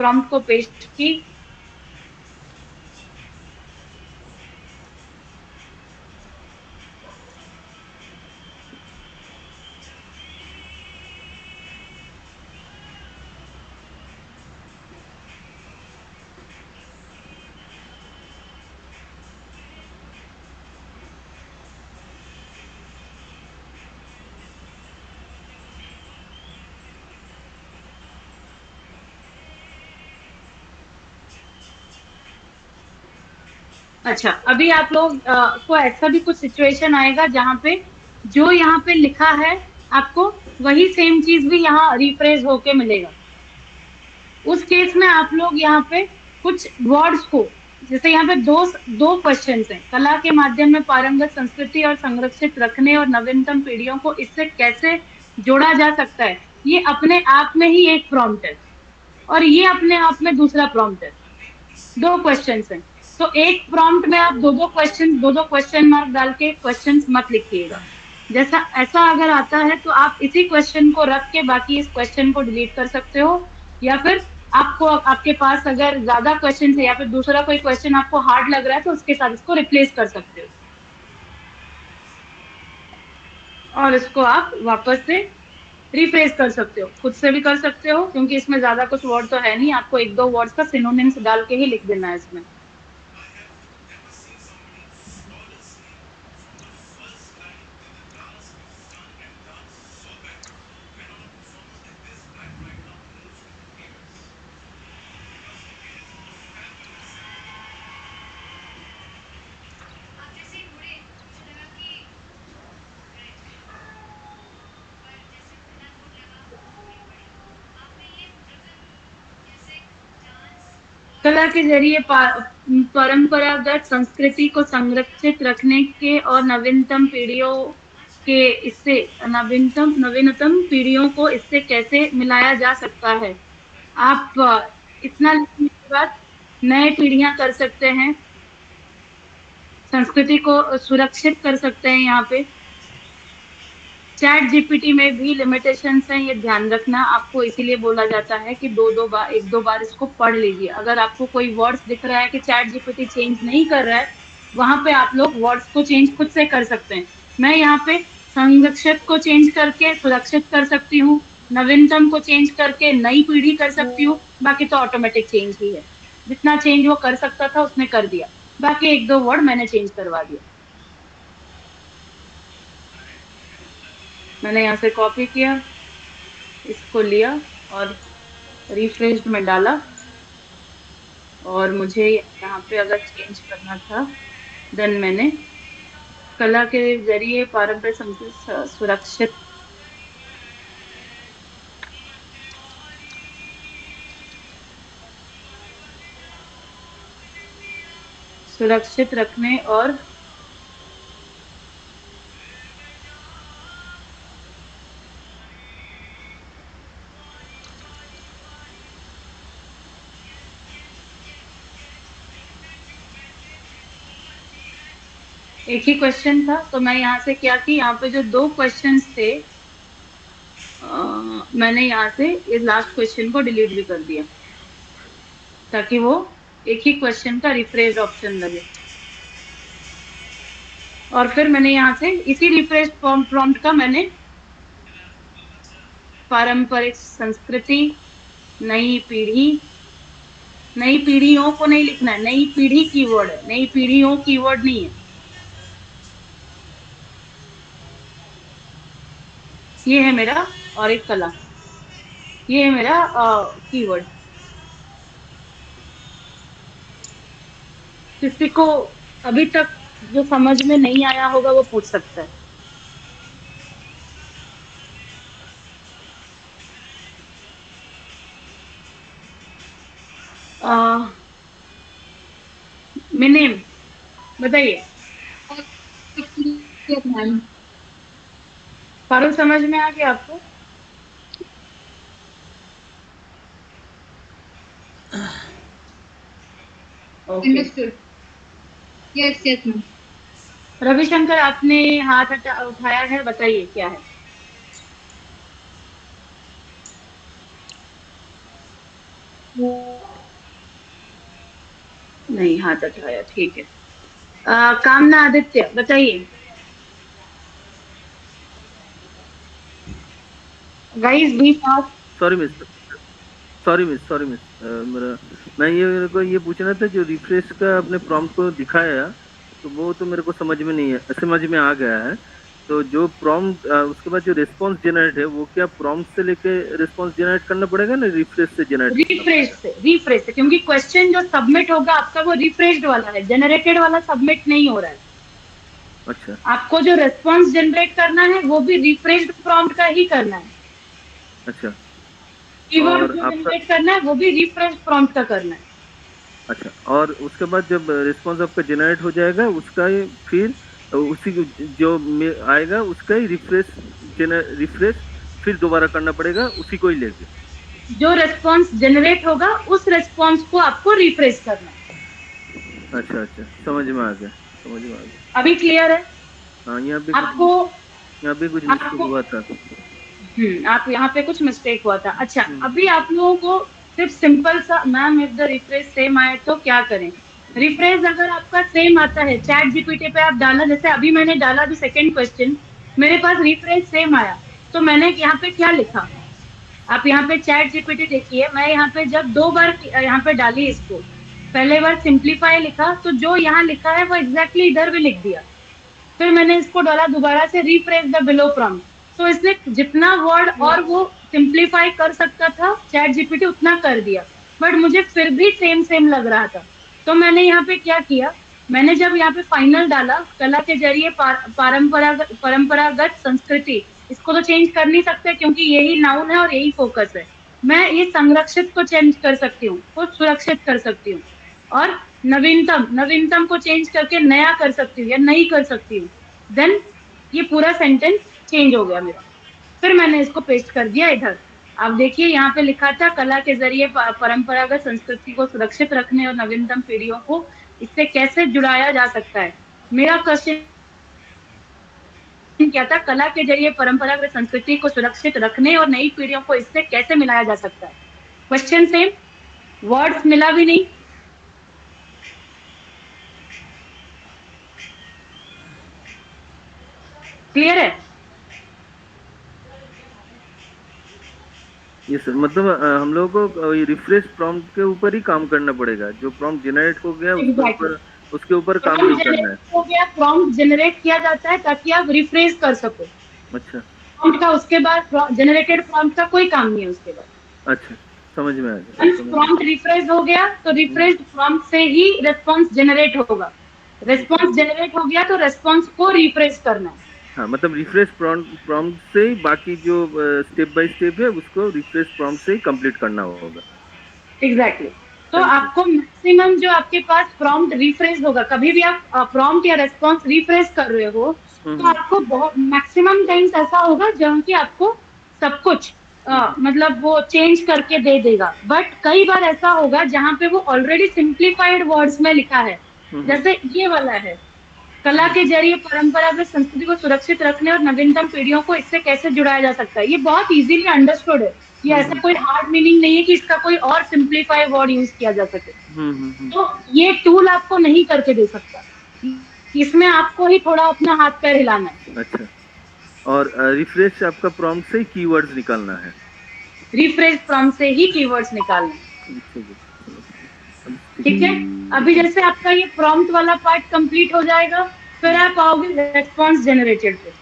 Prompt को पेश की। अच्छा, अभी आप लोग को ऐसा भी कुछ सिचुएशन आएगा जहाँ पे जो यहाँ पे लिखा है आपको वही सेम चीज भी यहाँ रिफ्रेश होके मिलेगा। उस केस में आप लोग यहाँ पे कुछ वर्ड्स को, जैसे यहाँ पे दो दो क्वेश्चन हैं, कला के माध्यम में पारंगत संस्कृति और संरक्षित रखने और नवीनतम पीढ़ियों को इससे कैसे जोड़ा जा सकता है, ये अपने आप में ही एक प्रॉम्प्ट है और ये अपने आप में दूसरा प्रॉम्प्ट है। दो क्वेश्चन हैं, तो एक प्रॉम्प्ट में आप दो दो क्वेश्चन मार्क डाल के क्वेश्चन मत लिखिएगा। जैसा ऐसा अगर आता है तो आप इसी क्वेश्चन को रख के बाकी इस क्वेश्चन को डिलीट कर सकते हो, या फिर आपको आपके पास अगर ज्यादा क्वेश्चन है या फिर दूसरा कोई क्वेश्चन आपको हार्ड लग रहा है तो उसके साथ इसको रिप्लेस कर सकते हो और इसको आप वापस से रिफ्रेश कर सकते हो, खुद से भी कर सकते हो, क्योंकि इसमें ज्यादा कुछ वर्ड तो है नहीं, आपको एक दो वर्ड्स का सिनोनिम्स डाल के ही लिख देना है इसमें। कला के जरिए परंपरागत संस्कृति को संरक्षित रखने के और नवीनतम पीढ़ियों के इससे नवीनतम पीढ़ियों को इससे कैसे मिलाया जा सकता है। आप इतना लिखने के बाद नए पीढ़ियां कर सकते हैं, संस्कृति को सुरक्षित कर सकते हैं। यहाँ पे चैट जीपीटी में भी लिमिटेशंस हैं, ये ध्यान रखना। आपको इसीलिए बोला जाता है कि एक दो बार इसको पढ़ लीजिए। अगर आपको कोई वर्ड्स दिख रहा है कि चैट जीपीटी चेंज नहीं कर रहा है, वहां पे आप लोग वर्ड्स को चेंज खुद से कर सकते हैं। मैं यहाँ पे संरक्षित को चेंज करके सुरक्षित कर सकती हूँ, नवीनतम को चेंज करके नई पीढ़ी कर सकती हूँ, बाकी तो ऑटोमेटिक चेंज ही है। जितना चेंज वो कर सकता था उसने कर दिया, बाकी एक दो वर्ड मैंने चेंज करवा दिया। मैंने यहाँ से कॉपी किया, इसको लिया और रिफ्रेश्ड में डाला, और मुझे यहाँ पे अगर चेंज करना था देन मैंने कला के जरिए पारंपरिक संस्कृति सुरक्षित रखने और एक ही क्वेश्चन था, तो मैं यहाँ से क्या की, यहाँ पे जो दो क्वेश्चंस थे मैंने यहाँ से इस लास्ट क्वेश्चन को डिलीट भी कर दिया ताकि वो एक ही क्वेश्चन का रिफ्रेश ऑप्शन लगे। और फिर मैंने यहाँ से इसी रिफ्रेश प्रॉम्प्ट का मैंने पारंपरिक संस्कृति, नई पीढ़ियों को नहीं लिखना है, नई पीढ़ी कीवर्ड है, नई पीढ़ियों कीवर्ड नहीं है। ये है मेरा, और एक कला, ये है मेरा कीवर्ड। किसी को अभी तक जो समझ में नहीं आया होगा वो पूछ सकता है। मिनिम बताइए, पारुल समझ में आ गया आपको? Understood. Yes yes ma'am. Ravishankar आपने हाथ उठाया है, बताइए क्या है? नहीं, हाथ उठाया, ठीक है। कामना आदित्य, बताइए। Guys be fast. Sorry miss, sorry miss, मेरा, मैं ये, मेरे को ये पूछना था, जो रिफ्रेश का आपने प्रॉम्प्ट को दिखाया, तो वो तो मेरे को समझ में नहीं है, समझ में आ गया है। तो जो प्रॉम्प्ट, उसके बाद जो रिस्पांस जनरेट है, वो क्या प्रॉम्प्ट से लेके रिस्पांस जनरेट करना पड़ेगा ना, रिफ्रेश से जनरेट करना पड़ेगा? रिफ्रेश से, क्योंकि क्वेश्चन जो सबमिट होगा आपका वो रिफ्रेश्ड वाला है, जनरेटेड वाला सबमिट नहीं हो रहा है। अच्छा, आपको जो रेस्पॉन्स जनरेट करना है वो भी रिफ्रेश्ड प्रॉम्प्ट का ही करना है। अच्छा, कीवर्ड और जो आपका, जनरेट करना है वो भी रिफ्रेश्ड प्रॉम्प्ट का करना है। अच्छा, और उसके बाद जब रिस्पांस आपका जनरेट हो जाएगा, उसका ही फिर उसी जो आएगा उसका ही रिफ्रेश फिर दोबारा करना पड़ेगा, उसी को ही लेके। जो रेस्पॉन्स जनरेट होगा उस रेस्पॉन्स को आपको रिफ्रेश करना है। अच्छा अच्छा, समझ में आ गया, समझ में आ गया। अभी क्लियर है? हाँ, यहाँ पे आपको कुछ मिस्टेक आपको हुआ था। आप यहाँ पे कुछ मिस्टेक हुआ था। अच्छा, हम्म, अभी आप लोगों को सिर्फ सिंपल सा, ma'am if the refresh same आए तो क्या करें? रिफ्रेश अगर आपका सेम आता है, चैट जीपीटी पे आप डाला, जैसे अभी मैंने डाला अभी सेकंड क्वेश्चन, मेरे पास रिफ्रेश सेम आया, तो मैंने यहाँ पे क्या लिखा? आप यहाँ पे चैट जीपीटी देखिए, मैं यहाँ पे जब 2 बार यहाँ पे डाली इसको, पहले बार सिंप्लीफाई लिखा, तो जो यहाँ लिखा है वो एग्जैक्टली इधर भी लिख दिया। फिर मैंने इसको डाला दोबारा से, रिफ्रेश द बिलो प्रॉम्प्ट, तो इसने जितना वर्ड और वो सिंप्लीफाई कर सकता था चैट जीपीटी उतना कर दिया, बट मुझे फिर भी सेम सेम लग रहा था। तो मैंने यहाँ पे क्या किया, मैंने जब यहाँ पे फाइनल डाला, कला के जरिए परंपरागत संस्कृति, इसको तो चेंज कर नहीं सकते क्योंकि यही नाउन है और यही फोकस है। मैं ये संरक्षित को चेंज कर सकती हूँ, को सुरक्षित कर सकती हूँ, और नवीनतम को चेंज करके नया कर सकती हूँ या नई कर सकती हूँ। देन ये पूरा सेंटेंस चेंज हो गया मेरा। फिर मैंने इसको पेस्ट कर दिया इधर। आप देखिए यहाँ पे लिखा था, कला के जरिए परंपरागत संस्कृति को सुरक्षित रखने और नवीनतम पीढ़ियों को इससे कैसे जुड़ाया जा सकता है। मेरा क्वेश्चन क्या था? कला के जरिए परंपरागत संस्कृति को सुरक्षित रखने और नई पीढ़ियों को इससे कैसे मिलाया जा सकता है। क्वेश्चन सेम, वर्ड्स मिला भी नहीं। क्लियर है? ये सर, मतलब हम लोगों को रिफ्रेश प्रॉम्प्ट के ऊपर ही काम करना पड़ेगा, जो प्रॉम्प्ट जनरेट हो गया एग्जैक्टली, उसके ऊपर काम नहीं प्रॉम्प्ट करना जनरेट है। हो गया, प्रॉम्प्ट जनरेट किया जाता है ताकि आप रिफ्रेश कर सको। अच्छा प्रॉम्प्ट का उसके बाद जनरेटेड प्रॉम्प्ट का कोई काम नहीं है उसके बाद। अच्छा, समझ में आ गया, समझ में। प्रॉम्प्ट रिफ्रेश हो गया तो रिफ्रेश प्रॉम्प्ट से ही रेस्पॉन्स जनरेट होगा। रेस्पॉन्स जनरेट हो गया तो रेस्पॉन्स को रिफ्रेश करना है। हाँ, मतलब रिफ्रेश प्रॉम्प्ट से ही बाकी जो स्टेप बाय स्टेप है उसको रिफ्रेश प्रॉम्प्ट से ही कंप्लीट करना होगा। एग्जैक्टली। तो Thank you. आपको मैक्सिमम जो आपके पास प्रॉम्प्ट रिफ्रेश होगा, कभी भी आप प्रॉम्प्ट या रेस्पॉन्स रिफ्रेश कर रहे हो, तो आपको बहुत मैक्सिमम टाइम्स ऐसा होगा जहाँ की आपको सब कुछ मतलब वो चेंज करके दे देगा। बट कई बार ऐसा होगा जहाँ पे वो ऑलरेडी सिंप्लीफाइड वर्ड्स में लिखा है, जैसे ये वाला है, कला के जरिए परंपरागत संस्कृति को सुरक्षित रखने और नवीनतम पीढ़ियों को इससे कैसे जुड़ाया जा सकता है। ये बहुत इजीली अंडरस्टूड है, ये ऐसा कोई हार्ड मीनिंग नहीं है कि इसका कोई और सिंप्लीफाई वर्ड यूज किया जा सके। तो ये टूल आपको नहीं करके दे सकता, इसमें आपको ही थोड़ा अपना हाथ पैर हिलाना है। अच्छा, और रिफ्रेश आपका प्रॉम्प्ट से कीवर्ड्स निकालना है। रिफ्रेश प्रॉम्प्ट से ही कीवर्ड्स निकालना है, ठीक है। अभी जैसे आपका ये प्रॉम्प्ट वाला पार्ट कंप्लीट हो जाएगा, फिर आप आओगे रेस्पॉन्स जनरेटेड पे।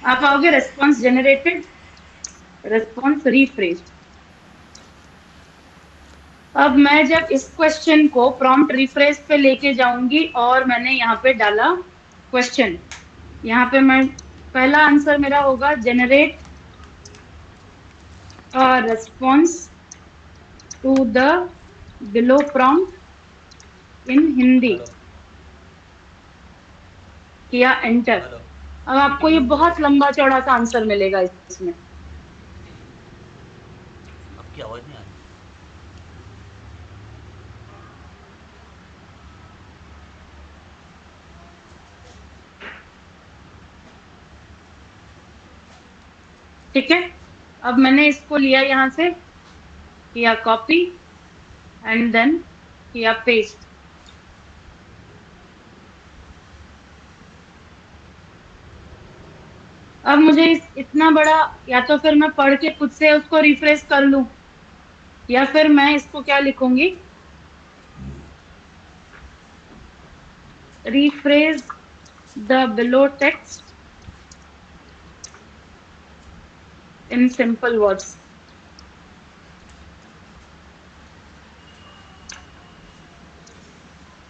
आप आओगे रेस्पॉन्स जनरेटेड, रेस्पॉन्स रिफ्रेश। अब मैं जब इस क्वेश्चन को प्रॉम्प्ट रिफ्रेश पे लेके जाऊंगी और मैंने यहाँ पे डाला क्वेश्चन, यहाँ पे मैं पहला आंसर मेरा होगा generate response to the below prompt in Hindi, किया एंटर। अब आपको ये बहुत लंबा चौड़ा सा आंसर मिलेगा इसमें। आपकी आवाज नहीं आ रही। ठीक है, अब मैंने इसको लिया यहाँ से, किया कॉपी एंड देन किया पेस्ट। अब मुझे इतना बड़ा, या तो फिर मैं पढ़ के खुद से उसको रिफ्रेश कर लूं, या फिर मैं इसको क्या लिखूंगी, rephrase the below text in simple words।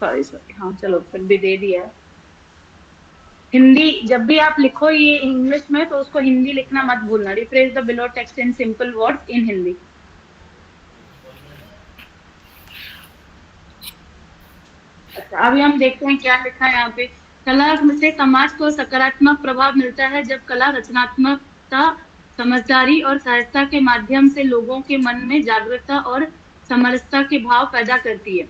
Sorry, हाँ चलो फिर भी दे दिया। हिंदी जब भी आप लिखो ये इंग्लिश में तो उसको हिंदी लिखना मत भूलना, refresh the below text in simple words in Hindi. अच्छा, अभी हम देखते हैं क्या लिखा है यहाँ पे। कला से समाज को सकारात्मक प्रभाव मिलता है जब कला रचनात्मकता, समझदारी और सहजता के माध्यम से लोगों के मन में जागरूकता और समरसता के भाव पैदा करती है।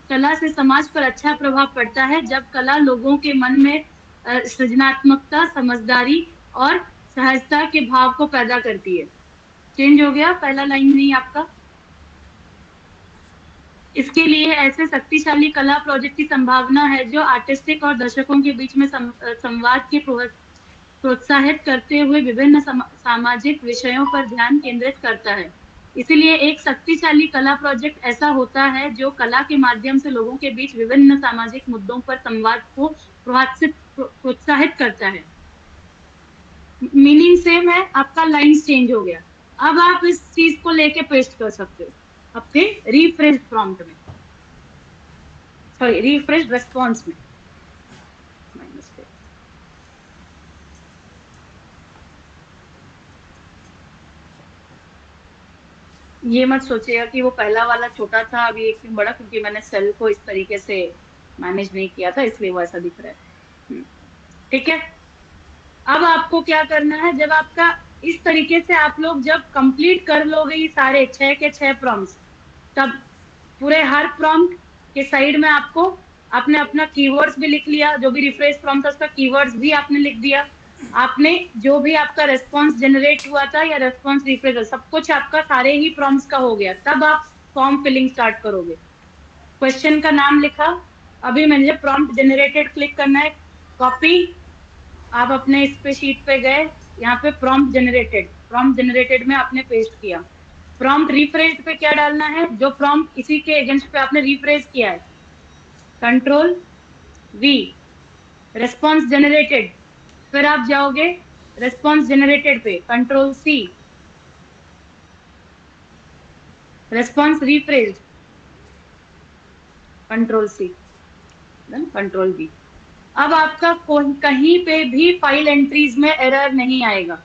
कला से समाज पर अच्छा प्रभाव पड़ता है जब कला लोगों के मन में सृजनात्मकता, समझदारी और सहजता के भाव को पैदा करती है। चेंज हो गया, पहला लाइन नहीं आपका। इसके लिए ऐसे शक्तिशाली कला प्रोजेक्ट की संभावना है जो आर्टिस्टिक और दर्शकों के बीच में संवाद के प्रोत्साहित करते हुए विभिन्न सामाजिक विषयों पर ध्यान केंद्रित करता है। इसलिए एक शक्तिशाली कला प्रोजेक्ट ऐसा होता है जो कला के माध्यम से लोगों के बीच विभिन्न सामाजिक मुद्दों पर संवाद को प्रोत्साहित करता है। मीनिंग सेम है, आपका लाइन चेंज हो गया। अब आप इस चीज को लेके पेस्ट कर सकते हो अपने रिफ्रेश प्रॉम्प्ट में, सॉरी रिफ्रेश रेस्पॉन्स में। ये मत सोचिएगा कि वो पहला वाला छोटा था अभी एक बड़ा, क्योंकि मैंने सेल को इस तरीके से मैनेज नहीं किया था इसलिए वो ऐसा दिख रहा है। ठीक है, अब आपको क्या करना है, जब आपका इस तरीके से आप लोग जब कंप्लीट कर लोगे ये सारे 6 के 6 प्रॉम्प्ट्स, तब पूरे हर प्रॉम्प्ट के साइड में आपको आपने अपना कीवर्ड्स भी लिख लिया, जो भी रिफ्रेश प्रॉम्प्ट था उसका कीवर्ड्स भी आपने लिख दिया, आपने जो भी आपका रेस्पॉन्स जनरेट हुआ था या रेस्पॉन्स रिफ्रेश, सब कुछ आपका सारे ही प्रॉम्प्ट्स का हो गया। तब आप फॉर्म फिलिंग स्टार्ट करोगे। क्वेश्चन का नाम लिखा, अभी मैंने प्रॉम्प्ट जनरेटेड क्लिक करना है, कॉपी, आप अपने इस पे शीट पे गए, यहाँ पे प्रॉम्प्ट जनरेटेड में आपने पेस्ट किया। प्रॉम्प्ट रिफ्रेश पे क्या डालना है, जो प्रॉम्प्ट इसी के अगेंस्ट पे आपने रिफ्रेश किया है, कंट्रोल वी, रेस्पॉन्स जनरेटेड, फिर आप जाओगे रेस्पॉन्स जनरेटेड पे, control C, response refresh, control C, control V. अब आपका कहीं पे भी फाइल एंट्रीज में एरर नहीं आएगा।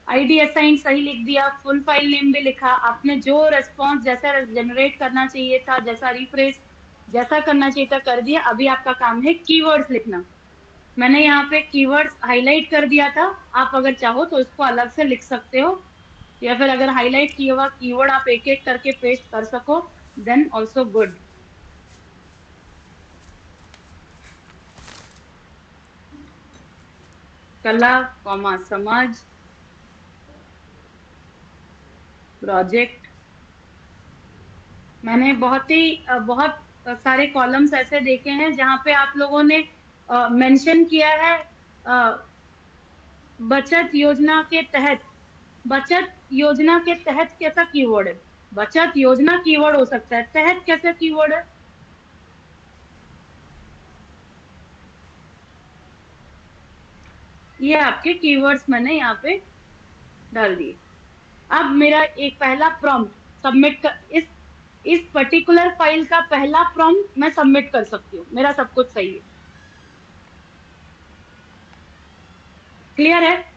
आईडी असाइन सही लिख दिया, फुल फाइल नेम भी लिखा, आपने जो रेस्पॉन्स जैसा जनरेट करना चाहिए था, जैसा रिफ्रेश जैसा करना चाहिए था कर दिया। अभी आपका काम है कीवर्ड्स लिखना। मैंने यहाँ पे कीवर्ड्स हाईलाइट कर दिया था, आप अगर चाहो तो इसको अलग से लिख सकते हो, या फिर अगर हाईलाइट किया हुआ कीवर्ड आप एक एक करके पेस्ट कर सको देन ऑल्सो गुड। कला, समाज, प्रोजेक्ट। मैंने बहुत सारे कॉलम्स ऐसे देखे हैं जहाँ पे आप लोगों ने मेंशन किया है बचत योजना के तहत। बचत योजना के तहत कैसा कीवर्ड है? बचत योजना कीवर्ड हो सकता है, तहत कैसा कीवर्ड है? ये आपके कीवर्ड्स मैंने यहाँ पे डाल दिए। अब मेरा एक पहला प्रॉम्प्ट सबमिट कर, इस पर्टिकुलर फाइल का पहला प्रॉम्प्ट मैं सबमिट कर सकती हूँ, मेरा सब कुछ सही है। क्लियर है?